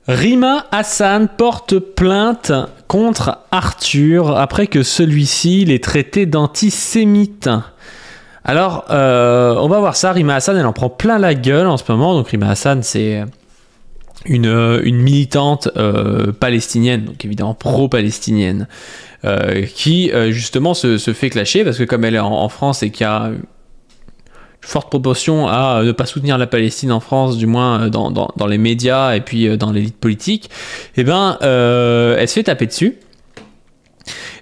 Rima Hassan porte plainte contre Arthur après que celui-ci l'ait traité d'antisémite. Alors, on va voir ça. Rima Hassan, elle en prend plein la gueule en ce moment. Donc, Rima Hassan, c'est une militante palestinienne, donc évidemment pro-palestinienne, qui justement se fait clasher parce que comme elle est en France et qu'il y a une forte proportion à ne pas soutenir la Palestine en France, du moins dans les médias et puis dans l'élite politique, eh ben, elle se fait taper dessus.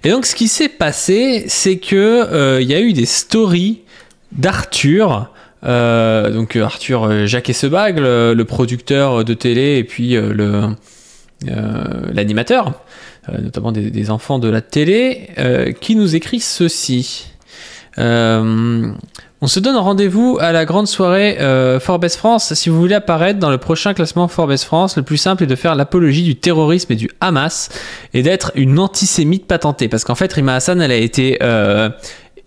Et donc, ce qui s'est passé, c'est que y a eu des stories d'Arthur, donc Arthur Jacques Essebag, le producteur de télé et puis l'animateur, notamment des enfants de la télé, qui nous écrit ceci. On se donne rendez-vous à la grande soirée Forbes France. Si vous voulez apparaître dans le prochain classement Forbes France, le plus simple est de faire l'apologie du terrorisme et du Hamas et d'être une antisémite patentée. Parce qu'en fait, Rima Hassan, elle a été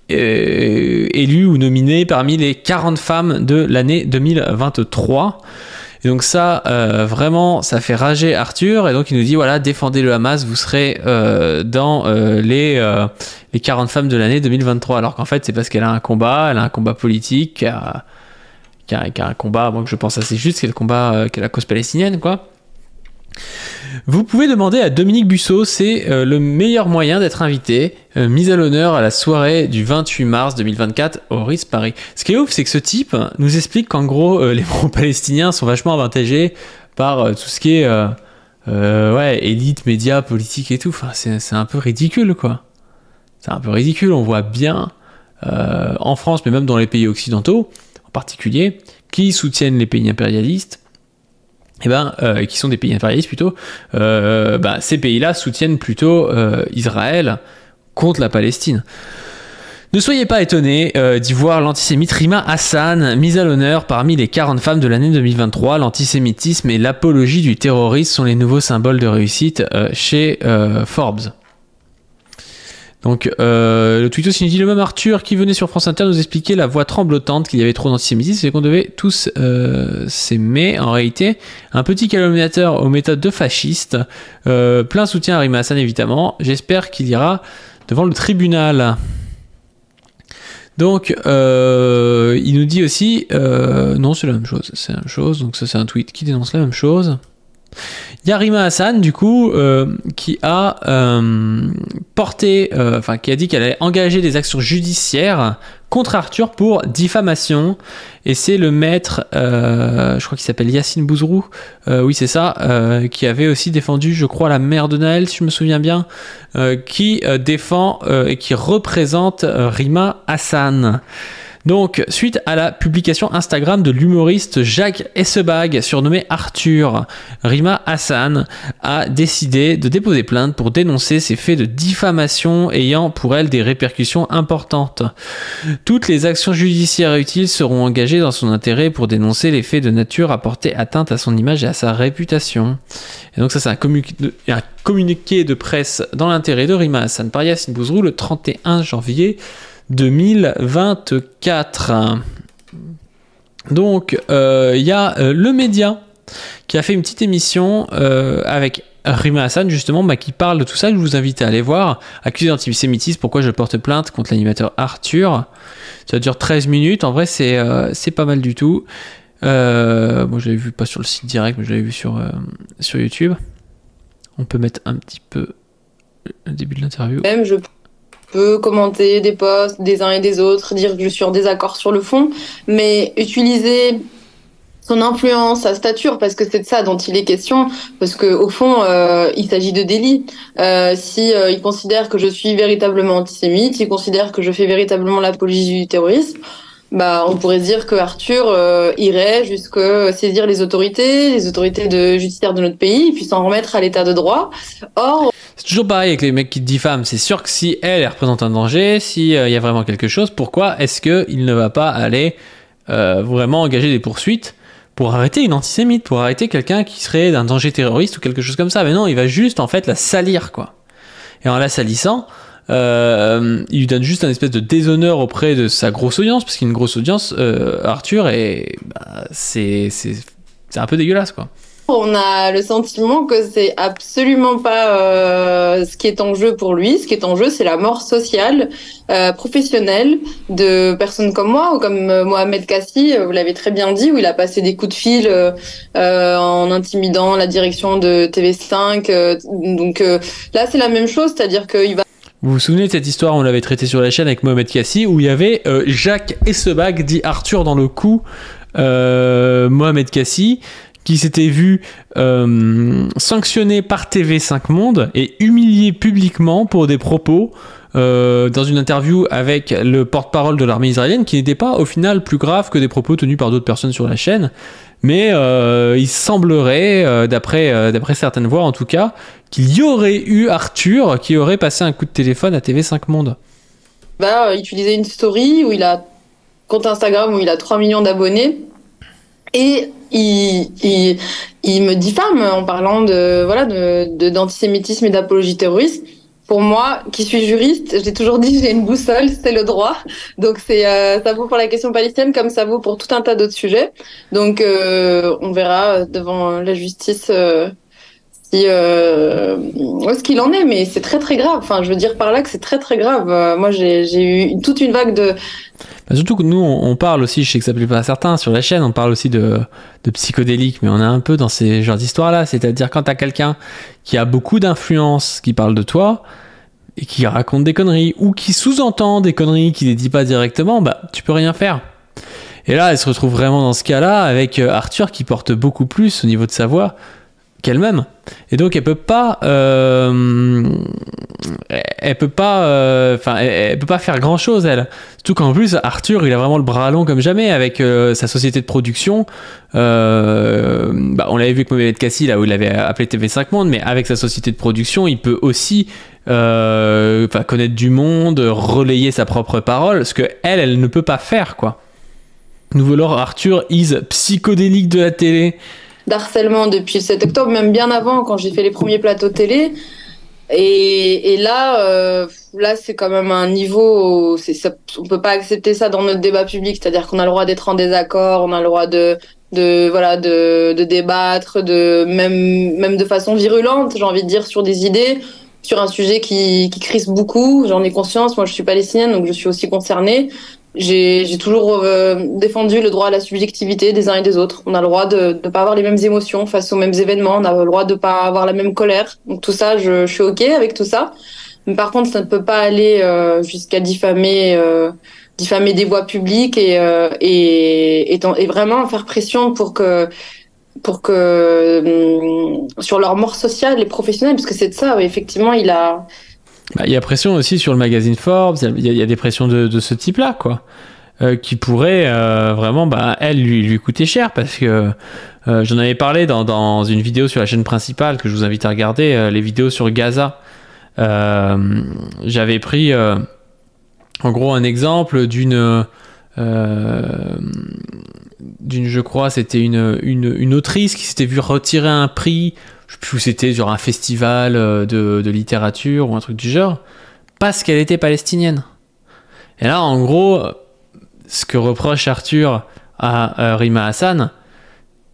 élue ou nominée parmi les 40 femmes de l'année 2023. Et donc ça, vraiment, ça fait rager Arthur. Et donc il nous dit, voilà, défendez le Hamas, vous serez dans les 40 femmes de l'année 2023. Alors qu'en fait, c'est parce qu'elle a un combat politique, qui a un combat, moi que je pense assez juste, c'est le combat, qui est la cause palestinienne, quoi. Vous pouvez demander à Dominique Busseau, c'est le meilleur moyen d'être invité, mise à l'honneur à la soirée du 28 mars 2024 au Ritz Paris. Ce qui est ouf, c'est que ce type nous explique qu'en gros, les pro-palestiniens sont vachement avantagés par tout ce qui est élite, médias, politique et tout. Enfin, c'est un peu ridicule, quoi. C'est un peu ridicule, on voit bien en France, mais même dans les pays occidentaux en particulier, qui soutiennent les pays impérialistes. Qui sont des pays impérialistes plutôt, ces pays-là soutiennent plutôt Israël contre la Palestine. Ne soyez pas étonnés d'y voir l'antisémite Rima Hassan mise à l'honneur parmi les 40 femmes de l'année 2023. L'antisémitisme et l'apologie du terrorisme sont les nouveaux symboles de réussite chez Forbes. Donc, le tweet aussi nous dit, le même Arthur qui venait sur France Inter nous expliquer la voix tremblotante qu'il y avait trop d'antisémitisme et qu'on devait tous s'aimer. En réalité, un petit calomniateur aux méthodes de fascistes. Plein soutien à Rima Hassan, évidemment. J'espère qu'il ira devant le tribunal. Donc, il nous dit aussi, non, c'est la même chose. C'est la même chose. Donc, ça, c'est un tweet qui dénonce la même chose. Il y a Rima Hassan, du coup, qui a qui a dit qu'elle allait engager des actions judiciaires contre Arthur pour diffamation. Et c'est le maître, je crois qu'il s'appelle Yacine Bouzrou, oui c'est ça, qui avait aussi défendu, je crois, la mère de Naël, si je me souviens bien, qui défend et qui représente Rima Hassan. Donc, suite à la publication Instagram de l'humoriste Jacques Essebag, surnommé Arthur, Rima Hassan a décidé de déposer plainte pour dénoncer ces faits de diffamation ayant pour elle des répercussions importantes. Toutes les actions judiciaires utiles seront engagées dans son intérêt pour dénoncer les faits de nature à porter atteinte à son image et à sa réputation. Et donc ça, c'est un communiqué de presse dans l'intérêt de Rima Hassan par Yacine Bouzrou le 31 janvier 2024. Donc il y a Le Média qui a fait une petite émission avec Rima Hassan justement, qui parle de tout ça, que je vous invite à aller voir. Accusé d'antisémitisme, pourquoi je porte plainte contre l'animateur Arthur. Ça dure 13 minutes, en vrai c'est pas mal du tout. Moi je l'avais vu pas sur le site direct, mais je l'avais vu sur YouTube. On peut mettre un petit peu le début de l'interview. Même je peux commenter des posts des uns et des autres, dire que je suis en désaccord sur le fond, mais utiliser son influence, sa stature, parce que c'est de ça dont il est question, parce que au fond, il s'agit de délit. Si il considère que je suis véritablement antisémite, il considère que je fais véritablement l'apologie du terrorisme, on pourrait se dire que Arthur irait jusqu'à saisir les autorités de judiciaires de notre pays, puis s'en remettre à l'état de droit. Or, c'est toujours pareil avec les mecs qui te diffament. C'est sûr que si elle représente un danger, s'il y a vraiment quelque chose, pourquoi est-ce qu'il ne va pas aller vraiment engager des poursuites pour arrêter une antisémite, pour arrêter quelqu'un qui serait d'un danger terroriste ou quelque chose comme ça? Mais non, il va juste en fait la salir, quoi. Et en la salissant, il lui donne juste un espèce de déshonneur auprès de sa grosse audience, parce qu'il a une grosse audience. Arthur, c'est un peu dégueulasse, quoi. on a le sentiment que c'est absolument pas ce qui est en jeu pour lui. Ce qui est en jeu, c'est la mort sociale, professionnelle de personnes comme moi ou comme Mohamed Kassi, vous l'avez très bien dit, où il a passé des coups de fil en intimidant la direction de TV5. Donc là, c'est la même chose, c'est-à-dire qu'il va... Vous vous souvenez de cette histoire, on l'avait traitée sur la chaîne avec Mohamed Kassi, où il y avait Jacques Essebag, dit Arthur dans le coup, Mohamed Kassi, qui s'était vu sanctionné par TV5 Monde et humilié publiquement pour des propos dans une interview avec le porte-parole de l'armée israélienne, qui n'était pas au final plus grave que des propos tenus par d'autres personnes sur la chaîne. Mais il semblerait, d'après certaines voix en tout cas, qu'il y aurait eu Arthur qui aurait passé un coup de téléphone à TV5 Monde. Va utiliser une story où il a compte Instagram où il a 3 millions d'abonnés et il me diffame en parlant d'antisémitisme et d'apologie terroriste. Pour moi, qui suis juriste, j'ai toujours dit j'ai une boussole, c'est le droit. Donc ça vaut pour la question palestinienne comme ça vaut pour tout un tas d'autres sujets. Donc on verra devant la justice ce qu'il en est, mais c'est très très grave. Enfin, je veux dire par là que c'est très très grave. Moi, j'ai eu toute une vague de... Surtout que nous, on parle aussi, je sais que ça plaît pas à certains sur la chaîne, on parle aussi de psychodéliques, mais on est un peu dans ces genres d'histoires-là. C'est-à-dire quand t'as quelqu'un qui a beaucoup d'influence, qui parle de toi, et qui raconte des conneries, ou qui sous-entend des conneries, qui les dit pas directement, bah, tu peux rien faire. Et là, elle se retrouve vraiment dans ce cas-là, avec Arthur qui porte beaucoup plus au niveau de sa voix qu'elle-même. Et donc, elle peut pas faire grand-chose, elle. Surtout qu'en plus, Arthur, il a vraiment le bras long comme jamais avec sa société de production. On l'avait vu avec Mohamed Kassi, là où il avait appelé TV5 Monde, mais avec sa société de production, il peut aussi connaître du monde, relayer sa propre parole, ce que elle ne peut pas faire, quoi. Nouveau lore, Arthur is psychodélique de la télé. D'harcèlement depuis le 7 octobre, même bien avant, quand j'ai fait les premiers plateaux télé. Et là, c'est quand même un niveau... on peut pas accepter ça dans notre débat public, c'est-à-dire qu'on a le droit d'être en désaccord, on a le droit de débattre, même de façon virulente, j'ai envie de dire, sur des idées, sur un sujet qui crispe beaucoup. J'en ai conscience, moi je suis palestinienne, donc je suis aussi concernée. J'ai toujours défendu le droit à la subjectivité des uns et des autres. On a le droit de ne pas avoir les mêmes émotions face aux mêmes événements. On a le droit de pas avoir la même colère. Donc tout ça, je suis OK avec tout ça. Mais par contre, ça ne peut pas aller jusqu'à diffamer des voix publiques et vraiment faire pression pour que sur leur mort sociale et professionnelle, parce que c'est de ça, effectivement, il y a pression aussi sur le magazine Forbes, il y a des pressions de ce type-là, quoi, qui pourraient vraiment, lui coûter cher, parce que j'en avais parlé dans une vidéo sur la chaîne principale que je vous invite à regarder, les vidéos sur Gaza. J'avais pris en gros un exemple d'une, je crois, c'était une autrice qui s'était vue retirer un prix. Je sais plus où c'était, genre un festival de littérature ou un truc du genre, parce qu'elle était palestinienne. Et là, en gros, ce que reproche Arthur à Rima Hassan,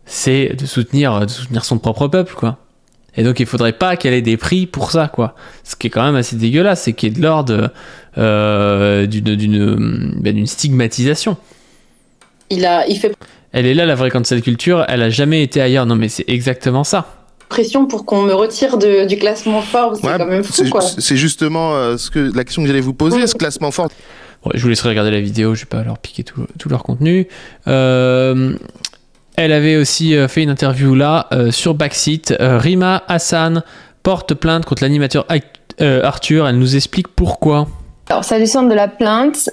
c'est de soutenir son propre peuple, quoi. Et donc, il faudrait pas qu'elle ait des prix pour ça, quoi. Ce qui est quand même assez dégueulasse, c'est qu'il y ait de l'ordre d'une stigmatisation. Il fait... Elle est là, la vraie cancel culture, elle a jamais été ailleurs. Non, mais c'est exactement ça. Pression pour qu'on me retire du classement Forbes, c'est quand même fou, quoi. C'est justement la question que j'allais vous poser, ce classement Forbes. Bon, je vous laisserai regarder la vidéo, je vais pas leur piquer tout leur contenu. Elle avait aussi fait une interview là sur Backseat. Rima Hassan porte plainte contre l'animateur Arthur. Elle nous explique pourquoi. Alors, s'agissant de la plainte,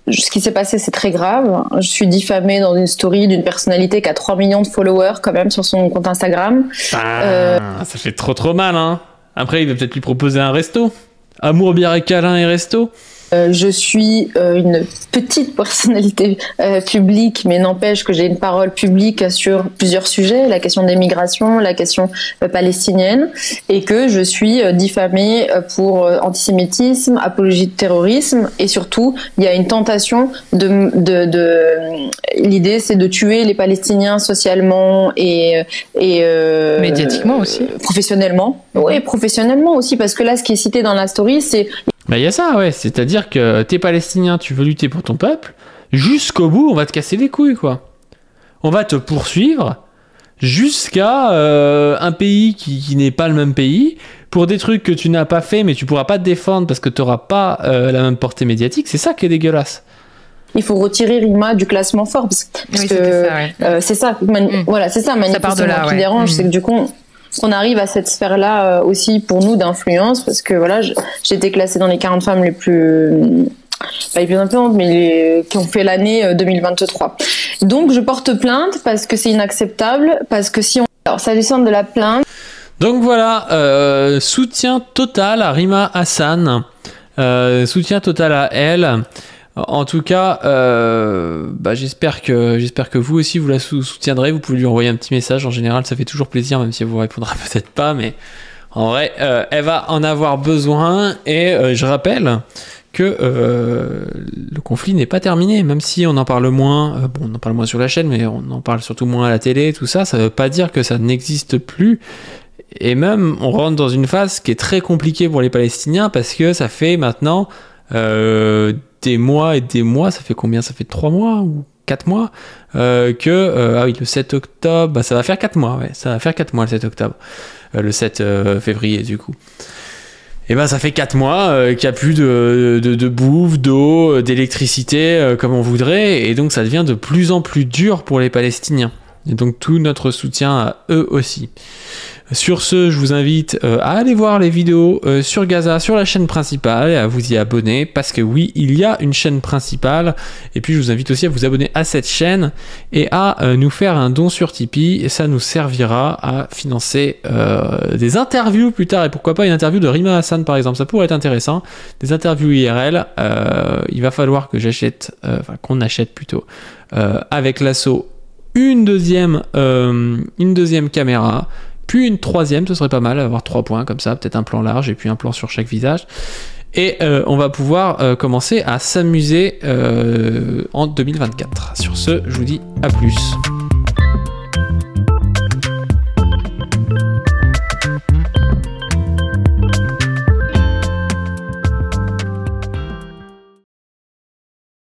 ce qui s'est passé, c'est très grave. Je suis diffamée dans une story d'une personnalité qui a 3 millions de followers quand même sur son compte Instagram. Ça fait trop mal, hein. Après, il va peut-être lui proposer un resto. Amour, bière et câlin et resto. Je suis une petite personnalité publique, mais n'empêche que j'ai une parole publique sur plusieurs sujets, la question des migrations, la question palestinienne, et que je suis diffamée pour antisémitisme, apologie de terrorisme, et surtout, il y a une tentation l'idée, c'est de tuer les Palestiniens socialement et médiatiquement aussi. Professionnellement. Oui, professionnellement aussi, parce que là, ce qui est cité dans la story, c'est... Bah, y a ça, ouais. C'est-à-dire que t'es palestinien, tu veux lutter pour ton peuple, jusqu'au bout, on va te casser les couilles, quoi. On va te poursuivre jusqu'à un pays qui n'est pas le même pays, pour des trucs que tu n'as pas fait, mais tu pourras pas te défendre parce que t'auras pas la même portée médiatique. C'est ça qui est dégueulasse. Il faut retirer Rima du classement Forbes. Parce que c'est ça, voilà, c'est ça, manifestement, qui dérange, c'est que du coup, qu'on arrive à cette sphère-là aussi pour nous d'influence, parce que voilà, j'ai été classée dans les 40 femmes les plus, pas les plus influentes, mais qui ont fait l'année 2023. Donc, je porte plainte parce que c'est inacceptable, parce que si on... Alors, s'agissant de la plainte... Donc voilà, soutien total à Rima Hassan, soutien total à elle. En tout cas, j'espère que vous aussi vous la soutiendrez. Vous pouvez lui envoyer un petit message. En général, ça fait toujours plaisir, même si elle vous répondra peut-être pas. Mais en vrai, elle va en avoir besoin. Et je rappelle que le conflit n'est pas terminé, même si on en parle moins. On en parle moins sur la chaîne, mais on en parle surtout moins à la télé. Tout ça, ça veut pas dire que ça n'existe plus. Et même, on rentre dans une phase qui est très compliquée pour les Palestiniens parce que ça fait maintenant des mois et des mois, ça fait combien? Ça fait 3 mois ou 4 mois le 7 octobre, ça va faire 4 mois, ouais, ça va faire 4 mois le 7 octobre, le 7 février du coup. Et ça fait 4 mois qu'il n'y a plus de bouffe, d'eau, d'électricité comme on voudrait, et donc ça devient de plus en plus dur pour les Palestiniens. Et donc tout notre soutien à eux aussi. Sur ce, je vous invite à aller voir les vidéos sur Gaza, sur la chaîne principale, et à vous y abonner, parce que oui, il y a une chaîne principale, et puis je vous invite aussi à vous abonner à cette chaîne, et à nous faire un don sur Tipeee, et ça nous servira à financer des interviews plus tard, et pourquoi pas une interview de Rima Hassan par exemple, ça pourrait être intéressant, des interviews IRL, il va falloir que qu'on achète plutôt, avec l'assaut, une deuxième caméra, puis une troisième, ce serait pas mal, avoir 3 points comme ça, peut-être un plan large et puis un plan sur chaque visage. Et on va pouvoir commencer à s'amuser en 2024. Sur ce, je vous dis à plus.